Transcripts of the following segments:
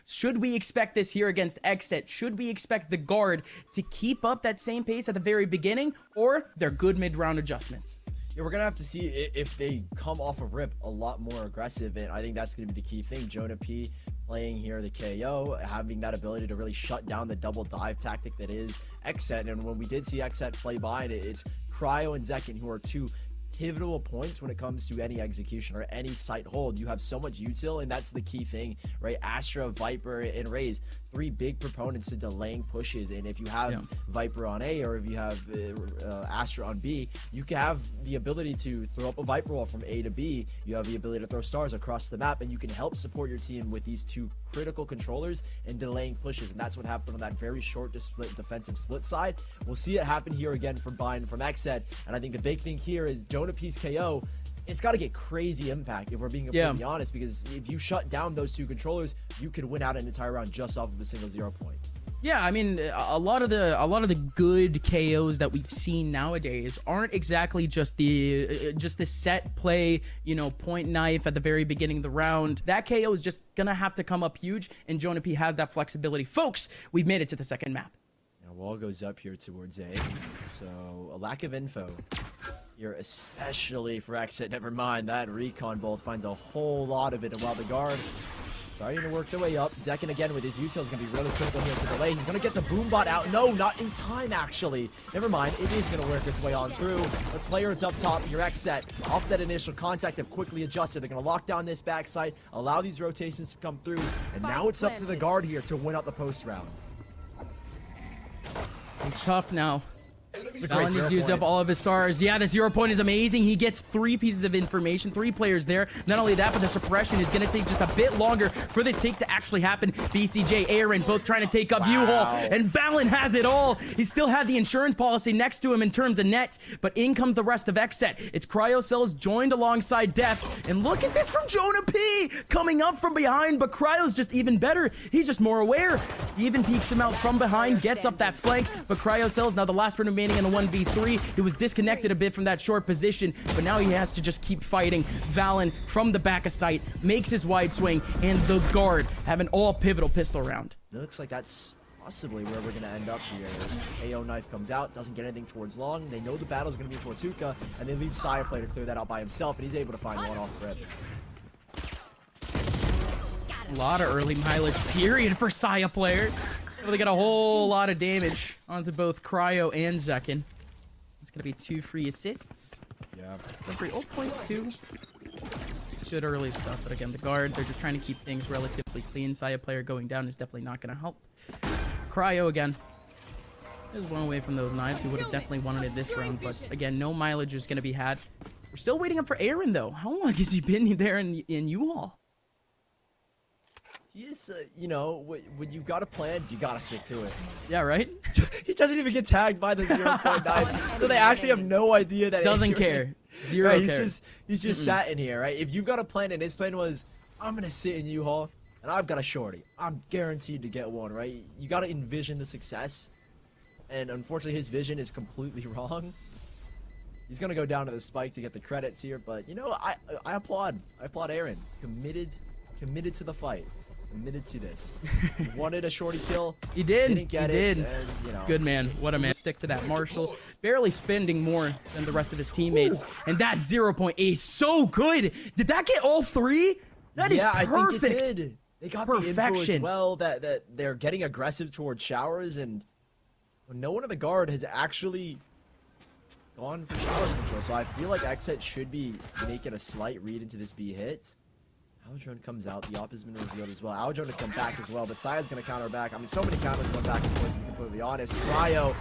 Should we expect this here against XSET? Should we expect the guard to keep up that same pace at the very beginning, or they're good mid-round adjustments? Yeah, we're going to have to see if they come off of rip a lot more aggressive, and I think that's going to be the key thing. Jonah P playing here the KO, having that ability to really shut down the double dive tactic that is XSET. And when we did see XSET play by, it's Cryo and Zekin who are two pivotal points when it comes to any execution or any site hold. You have so much util, and that's the key thing, right? Astra, Viper, and Raze, three big proponents to delaying pushes. And if you have Viper on A, or if you have Astra on B, you can have the ability to throw up a Viper wall from A to B. You have the ability to throw stars across the map, and you can help support your team with these two critical controllers and delaying pushes. And that's what happened on that very short defensive split side. We'll see it happen here again from XSET. And I think the big thing here is Jonah P's KO. It's got to get crazy impact if we're being completely honest, because if you shut down those two controllers, you could win out an entire round just off of a single 0 point. Yeah, I mean, a lot of the good KOs that we've seen nowadays aren't exactly just the set play, you know, point knife at the very beginning of the round. That KO is just gonna have to come up huge, and Jonah P has that flexibility. Folks, we've made it to the second map. Now, wall goes up here towards A, so a lack of info here, especially for XSET. Never mind, that recon bolt finds a whole lot of it, and while the guard starting to work their way up, Zekin again with his util is going to be really critical here to delay. He's going to get the boom bot out. No, not in time, actually. Never mind, it is going to work its way on through. The players up top, your XSET, off that initial contact, have quickly adjusted. They're going to lock down this backside, allow these rotations to come through, and now it's up to the guard here to win out the post round. He's tough now. Valorant has used up all of his stars. Yeah, the 0 point is amazing. He gets 3 pieces of information, 3 players there. Not only that, but the suppression is going to take just a bit longer for this take to actually happen. BCJ, Aaron, both trying to take up U-Haul, and Valorant has it all. He still had the insurance policy next to him in terms of nets, but in comes the rest of XSET. It's Cryocells joined alongside Def, and look at this from Jonah P coming up from behind, but Cryo's just even better. He's just more aware. He even peeks him out from behind, gets up that flank, but Cryocells, now the last one remaining in the 1v3. He was disconnected a bit from that short position, but now he has to just keep fighting. Valen from the back of sight makes his wide swing, and the guard have an all pivotal pistol round. It looks like that's possibly where we're going to end up here. AO knife comes out, doesn't get anything towards long. They know the battle's going to be towards Hookah, and they leave Sireplay to clear that out by himself, and he's able to find one off rip. A lot of early mileage period for Saya player. They got a whole lot of damage onto both Cryo and Zekin. It's going to be 2 free assists. Yeah. Some free ult points too. Good early stuff, but again, the guard, they're just trying to keep things relatively clean. Saya player going down is definitely not going to help. Cryo again. There's one away from those knives. He would have definitely wanted it this round, but again, no mileage is going to be had. We're still waiting up for Aaron though. How long has he been there in U-Haul? He is, you know, when you've got a plan, you gotta stick to it. Yeah, right? He doesn't even get tagged by the 0.9, so they actually have no idea that doesn't care. Zero right, care. He's just sat in here, right? If you've got a plan, and his plan was, I'm gonna sit in U-Haul, and I've got a shorty. I'm guaranteed to get one, right? You gotta envision the success, and unfortunately, his vision is completely wrong. He's gonna go down to the spike to get the credits here, but you know, I applaud Aaron. Committed to the fight. Committed to this. He wanted a shorty kill. He did. Didn't get it. And, you know. Good man. What a man. Stick to that Marshall. Barely spending more than the rest of his teammates. Ooh. And that 0 point is so good. Did that get all 3? That is perfect. I think it did. They got perfection. The info as well that they're getting aggressive towards showers, and no one in the guard has actually gone for showers control. So I feel like XSET should be making a slight read into this B hit. Aldrone comes out. The op has been revealed as well. Aldrone to come back as well, but Saya's going to counter back. I mean, so many counters going back and forth, to be completely honest. Cryo,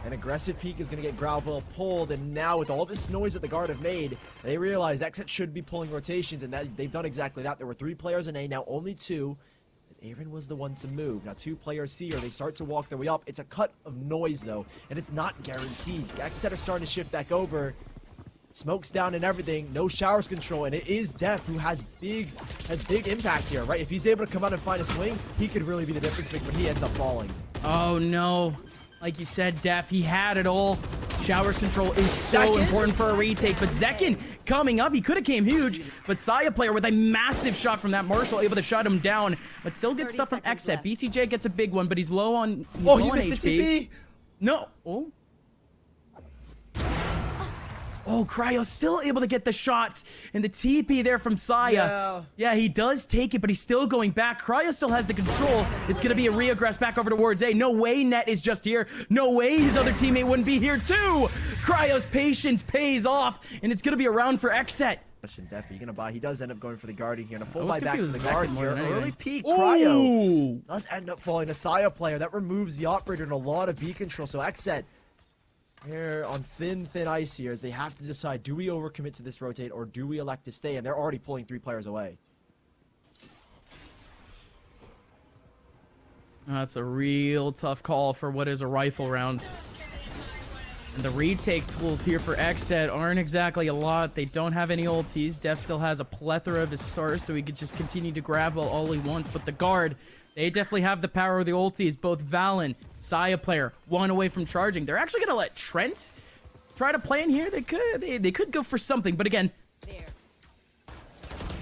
an aggressive peek is going to get Growlville pulled, and now with all this noise that the guard have made, they realize XSET should be pulling rotations, and they've done exactly that. There were 3 players in A, now only 2. Aaron was the one to move. Now 2 players C, or they start to walk their way up. It's a cut of noise, though, and it's not guaranteed. XSET are starting to shift back over. Smokes down and everything, no showers control, and it is Def who has big impact here, right? If he's able to come out and find a swing, he could really be the difference maker, but he ends up falling. Oh no. Like you said, Def, he had it all. Showers control is so important for a retake, but Zekin coming up. He could have came huge, but Saya player with a massive shot from that Marshall able to shut him down, but still gets stuff from XSET. BCJ gets a big one, but he's low on he HP. missed the TP. No. Oh, Cryo still able to get the shots and the TP there from Saya. Yeah, he does take it, but he's still going back. Cryo still has the control. It's going to be a reaggress back over towards A. No way Net is just here. No way his other teammate wouldn't be here too. Cryo's patience pays off, and it's going to be a round for XSET. Def, you gonna buy? He does end up going for the Guardian here, and a full buy back to the Guard here. Early peek, Ooh. Cryo does end up falling a Saya player. That removes the operator and a lot of B control. So XSET here on thin ice here as they have to decide, do we overcommit to this rotate or do we elect to stay? And they're already pulling 3 players away. That's a real tough call for what is a rifle round. And the retake tools here for XSET aren't exactly a lot. They don't have any ultis. Def still has a plethora of his stars, so he could just continue to grab all he wants. But the Guard, they definitely have the power of the ultis. Both Valen, Saya player, 1 away from charging. They're actually gonna let Trent try to play in here. They could go for something, but again,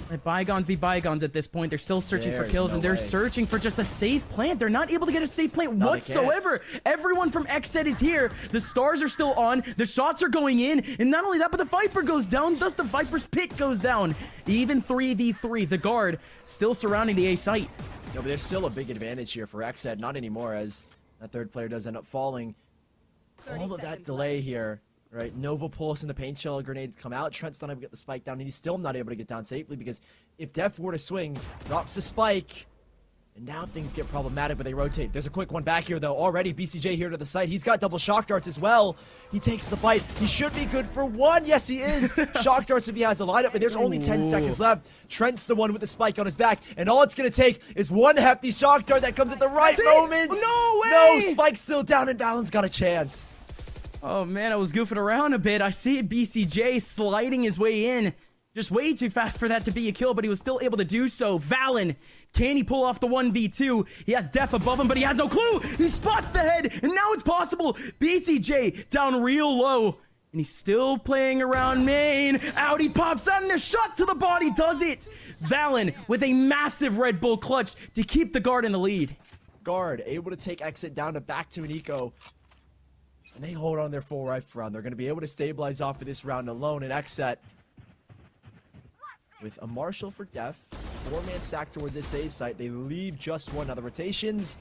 let bygones be bygones at this point. They're still searching for kills, and they're searching for just a safe plant. They're not able to get a safe plant whatsoever. Everyone from XSET is here. The stars are still on. The shots are going in, and not only that, but the Viper goes down. Thus, the Viper's pick goes down. Even 3v3. The Guard still surrounding the A site. No, but there's still a big advantage here for XSET. Not anymore, as that third player does end up falling. All of that delay here. Right, Nova Pulse and the paint shell grenades come out. Trent's not able to get the spike down, and he's still not able to get down safely because if Def were to swing, drops the spike, and now things get problematic, but they rotate. There's a quick one back here, though. Already, BCJ here to the site. He's got double shock darts as well. He takes the bite. He should be good for 1. Yes, he is. Shock darts if he has a lineup, and there's only 10 seconds left. Trent's the one with the spike on his back, and all it's going to take is 1 hefty shock dart that comes at the right moment. No way! No, Spike's still down, and Valen's got a chance. Oh man, I was goofing around a bit. I see BCJ sliding his way in. Just way too fast for that to be a kill, but he was still able to do so. Valen, can he pull off the 1v2? He has Def above him, but he has no clue. He spots the head, and now it's possible. BCJ down real low, and he's still playing around main. Out he pops out, and a shot to the body does it. Valen with a massive Red Bull clutch to keep the Guard in the lead. Guard able to take XSET down to back to an eco. And they hold on their full rifle round. They're going to be able to stabilize off of this round alone. And XSET, with a Marshall for Def, 4-man stack towards this A site. They leave just 1. Now the rotations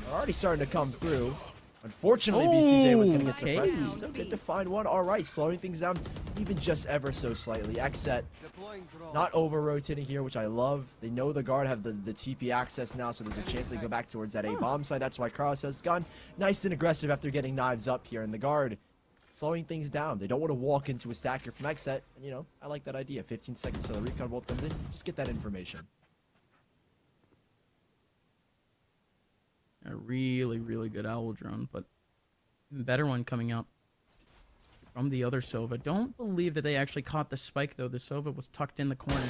are already starting to come through. Unfortunately, BCJ was going to get suppressed. He still did to find 1. All right, slowing things down even just ever so slightly. XSET not over-rotating here, which I love. They know the Guard have the TP access now, so there's a chance they go back towards that A-bomb side. That's why Carlos has gone nice and aggressive after getting knives up here. And the Guard slowing things down. They don't want to walk into a stack here from XSET. And, you know, I like that idea. 15 seconds till the recon bolt comes in. Just get that information. A really, really good owl drone, but even better one coming up from the other Sova. Don't believe that they actually caught the spike, though. The Sova was tucked in the corner.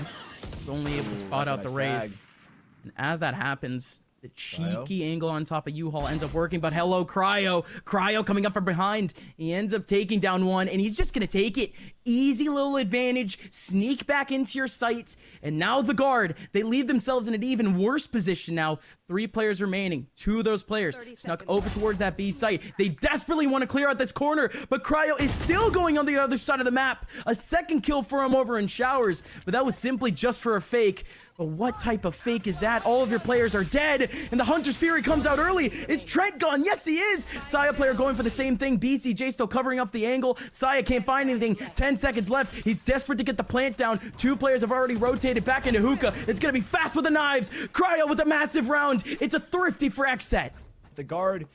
Was only able to spot out the raise. And as that happens, the cheeky angle on top of U-Haul ends up working, but hello, Cryo. Cryo coming up from behind. He ends up taking down 1, and he's just going to take it. Easy little advantage. Sneak back into your sights. And now the Guard, they leave themselves in an even worse position now. 3 players remaining. 2 of those players snuck over towards that B site. They desperately want to clear out this corner, but Cryo is still going on the other side of the map. A second kill for him over in Showers, but that was simply just for a fake. But what type of fake is that? All of your players are dead, and the Hunter's Fury comes out early. Is Trent gone? Yes, he is. Saya player going for the same thing. BCJ still covering up the angle. Saya can't find anything. 10 seconds left. He's desperate to get the plant down. 2 players have already rotated back into hookah. It's going to be fast with the knives. Cryo with a massive round. It's a thrifty for XSET. The Guard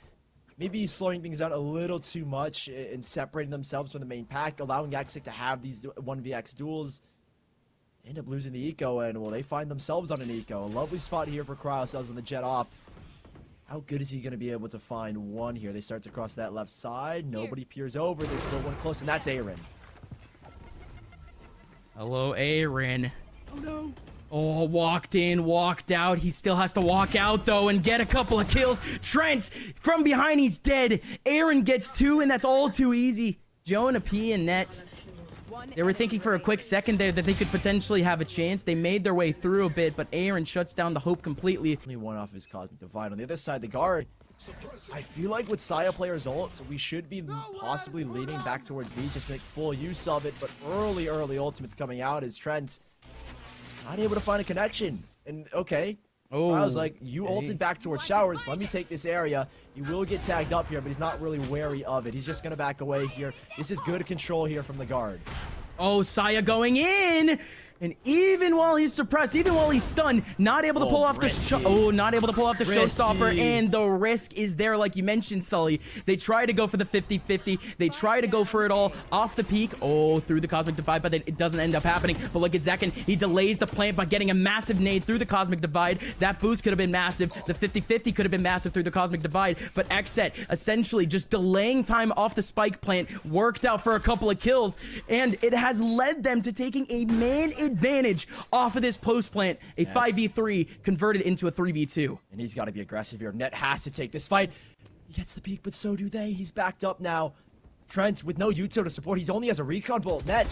maybe slowing things down a little too much and separating themselves from the main pack, allowing XSET to have these 1vx duels. End up losing the eco, and well, they find themselves on an eco. A lovely spot here for Cryocells on the jet op. How good is he going to be able to find 1 here? They start to cross that left side. Nobody peers over. There's still 1 close, and that's Aaron. Hello, Aaron. Oh, no. Oh, walked in, walked out. He still has to walk out, though, and get a couple of kills. Trent, from behind, he's dead. Aaron gets 2, and that's all too easy. Jonah P and Net, they were thinking for a quick second there that they could potentially have a chance. They made their way through a bit, but Aaron shuts down the hope completely. Only one off his Cosmic Divide. On the other side, the guard. I feel like with Saya player's ult, we should be possibly leaning back towards B, just make full use of it. But early ultimates coming out as Trent not able to find a connection. And okay. Oh, I was like, you ulted back towards showers. Let me take this area. He will get tagged up here, but he's not really wary of it. He's just going to back away here. This is good control here from the guard. Oh, Saya going in. And even while he's suppressed, even while he's stunned, not able to pull off the showstopper, and the risk is there, like you mentioned, Sully. They try to go for the 50-50. They try to go for it all off the peak. Oh, through the Cosmic Divide, but it doesn't end up happening. But look at Zekin. He delays the plant by getting a massive nade through the Cosmic Divide. That boost could have been massive. The 50-50 could have been massive through the Cosmic Divide. But XSET essentially just delaying time off the spike plant worked out for a couple of kills, and it has led them to taking a man advantage off of this post plant. A 5v3 converted into a 3v2. And he's got to be aggressive here. Net has to take this fight. He gets the peak, but so do they. He's backed up now. Trent with no Yuto to support. He only has a recon bolt. Net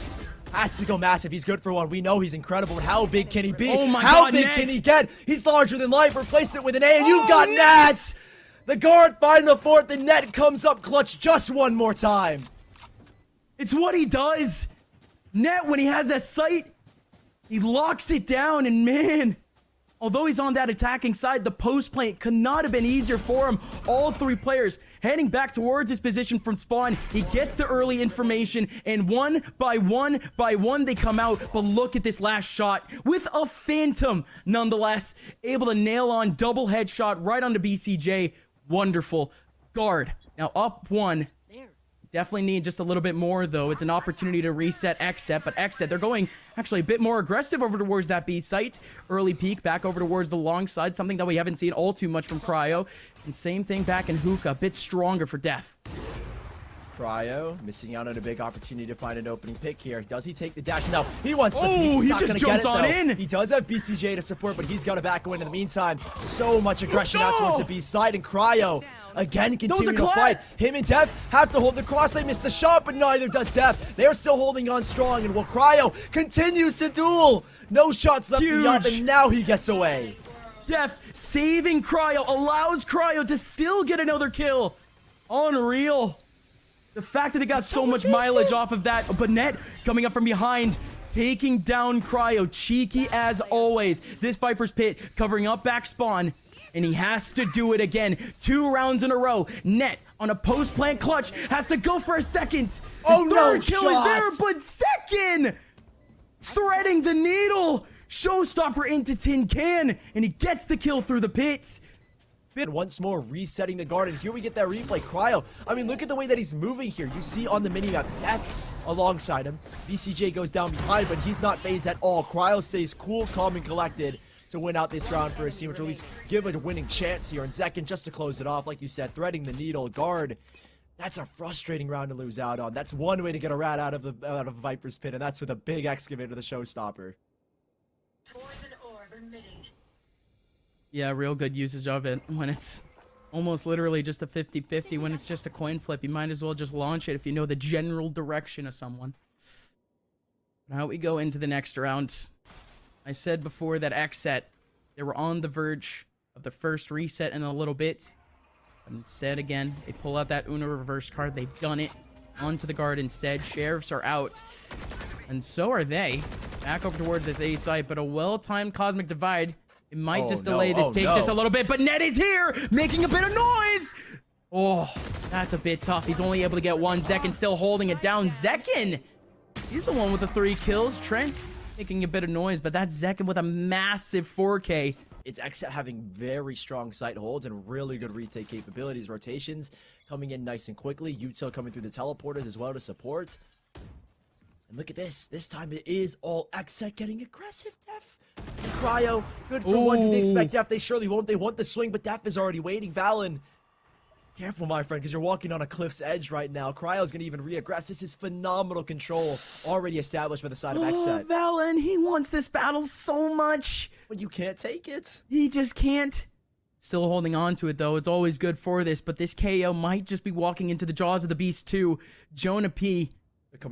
has to go massive. He's good for one. We know he's incredible. But how big can he be? Oh my how God, big Net. can he get? He's larger than life. Replace it with an A, and you've got Net. The guard find the fourth. The Net comes up clutch just one more time. It's what he does. Net, when he has that sight, he locks it down, and man, although he's on that attacking side, the post plant could not have been easier for him. All three players heading back towards his position from spawn. He gets the early information, and one by one they come out. But look at this last shot with a phantom, nonetheless, able to nail on double headshot right onto BCJ. Wonderful. Guard now up one. Definitely need just a little bit more, though. It's an opportunity to reset XSET, but XSET, they're going actually a bit more aggressive over towards that B site. Early peek back over towards the long side, something that we haven't seen all too much from Cryo. And same thing back in Hookah, a bit stronger for Def. Cryo missing out on a big opportunity to find an opening pick here. Does he take the dash? No, he wants the peek. He's he not just gonna jumps get it, on though. in. He does have BCJ to support, but he's got to back away in the meantime. So much aggression out towards the B side, and Cryo again continuing to fight. Him and Def have to hold the cross. They missed the shot, but neither does Def. They're still holding on strong, and while Cryo continues to duel, no shots left in the up, and now he gets away. Def saving Cryo, allows Cryo to still get another kill. Unreal. The fact that they got so much mileage off of that, but Net coming up from behind, taking down Cryo, cheeky as always. This Viper's Pit covering up back spawn, and he has to do it again. 2 rounds in a row. Net on a post plant clutch has to go for a second. His third kill is there, but second threading the needle. Showstopper into tin can, and he gets the kill through the pits. And once more resetting the guard, and here we get that replay. Cryo, I mean, look at the way that he's moving here. You see on the minimap, Def alongside him. BCJ goes down behind, but he's not phased at all. Cryo stays cool, calm, and collected to win out this round for his team, which will at least give a winning chance here. And second, just to close it off, like you said, threading the needle. Guard, that's a frustrating round to lose out on. That's one way to get a rat out of Viper's Pit, and that's with a big excavator, the Showstopper. Yeah, real good usage of it when it's almost literally just a 50-50. When it's just a coin flip, you might as well just launch it if you know the general direction of someone. Now we go into the next round. I said before that XSET, they were on the verge of the first reset in a little bit. But instead, again, they pull out that Uno reverse card. They've done it onto the guard instead. Sheriffs are out. And so are they. Back over towards this A site, but a well-timed Cosmic Divide. It might just delay this take just a little bit, but Net is here, making a bit of noise. Oh, that's a bit tough. He's only able to get one. Zekin still holding it down. Zekin, he's the one with the 3 kills. Trent making a bit of noise, but that's Zekin with a massive 4K. It's XSET having very strong sight holds and really good retake capabilities. Rotations coming in nice and quickly. Yuto coming through the teleporters as well to support. And look at this. This time it is all XSET getting aggressive, Def. Cryo, good for one. Did they expect Def? They surely won't. They want the swing, but Def is already waiting. Valen, careful, my friend, because you're walking on a cliff's edge right now. Cryo's going to even re-aggress. This is phenomenal control already established by the side of XSET. Valen, he wants this battle so much. But you can't take it. He just can't. Still holding on to it, though. It's always good for this, but this KO might just be walking into the jaws of the beast, too. Jonah P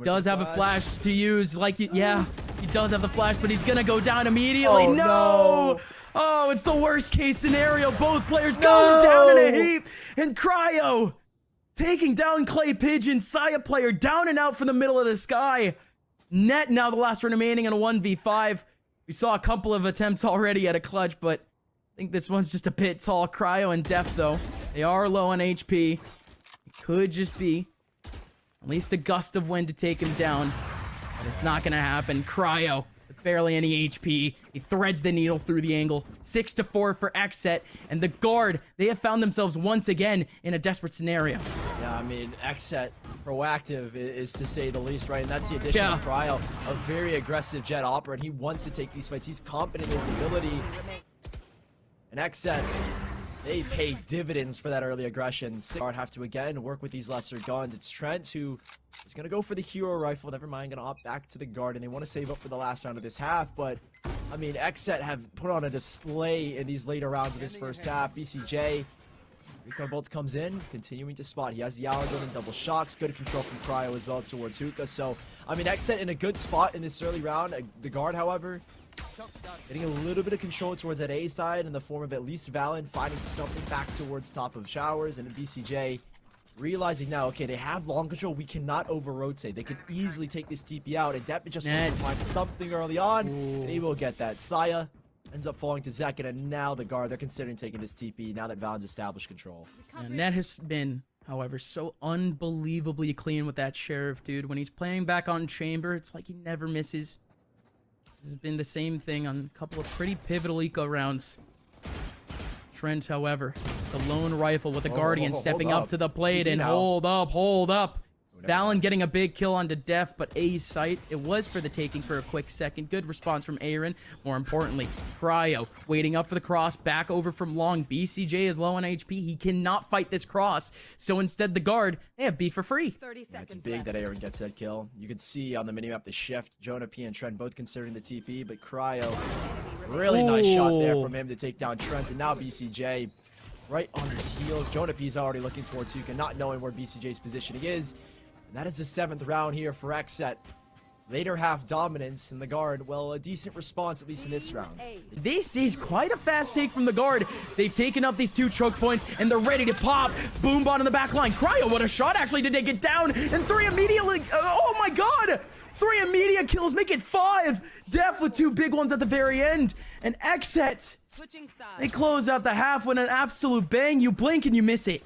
does have a flash to use. Yeah, he does have the flash, but he's going to go down immediately. Oh, no! Oh, it's the worst case scenario. Both players go down in a heap. And Cryo taking down Clay Pigeon. Saya player down and out from the middle of the sky. Net now the last one remaining in a 1v5. We saw a couple of attempts already at a clutch, but I think this one's just a bit tall. Cryo and Def, though, they are low on HP. It could just be at least a gust of wind to take him down, but it's not going to happen. Cryo, with barely any HP, he threads the needle through the angle. 6-4 for XSET, and the guard, they have found themselves once again in a desperate scenario. Yeah, I mean, XSET proactive is to say the least, right? And that's the addition of Cryo, a very aggressive jet operator. He wants to take these fights. He's confident in his ability. And XSET, they pay dividends for that early aggression. Guard have to again work with these lesser guns. It's Trent who is going to go for the hero rifle. Never mind, going to opt back to the guard, and they want to save up for the last round of this half. But I mean, XSET have put on a display in these later rounds of this first half. BCJ, Recon Bolts comes in, continuing to spot. He has the hour gun and double shocks. Good control from Cryo as well towards Hookah. So I mean, XSET in a good spot in this early round. The guard, however, getting a little bit of control towards that A side in the form of at least Valen finding something back towards top of showers, and BCJ realizing now, okay, they have long control. We cannot over-rotate. They could easily take this TP out, and Depp just wants to find something early on, and he will get that. Saya ends up falling to Zekin, and now the guard, they're considering taking this TP now that Valen's established control. Yeah, Net has been, however, so unbelievably clean with that Sheriff, dude. When he's playing back on Chamber, it's like he never misses. This has been the same thing on a couple of pretty pivotal eco rounds. Trent, however, the lone rifle with the Guardian stepping up to the plate and hold up. Valen getting a big kill onto Def, but A's sight, it was for the taking for a quick second. Good response from Aaron. More importantly, Cryo waiting up for the cross, back over from long. BCJ is low on HP. He cannot fight this cross. So instead, the guard, they have B for free. 30 seconds It's big that Aaron gets that kill. You can see on the minimap the shift. Jonah P and Trent both considering the TP, but Cryo, really nice shot there from him to take down Trent. And now BCJ right on his heels. Jonah P is already looking towards Yuka, not knowing where BCJ's positioning is. That is the 7th round here for XSET. Later half dominance in the guard. Well, a decent response, at least in this round. This is quite a fast take from the guard. They've taken up these 2 choke points, and they're ready to pop. Boombot in the back line. Cryo, what a shot actually to take it down. And 3 immediately. Oh my god! 3 immediate kills, make it 5. Def with 2 big ones at the very end. And XSET, they close out the half with an absolute bang. You blink and you miss it.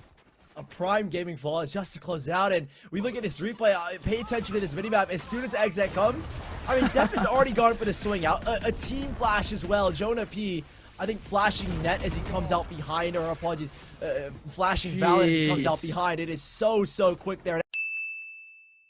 A prime gaming flawless just to close out, and we look at this replay. Pay attention to this minimap. As soon as XSET comes, I mean, Def has already gone for the swing out. A team flash as well. Jonah P, I think, flashing Net as he comes out behind, or apologies, flashing Valen as he comes out behind. It is so quick there.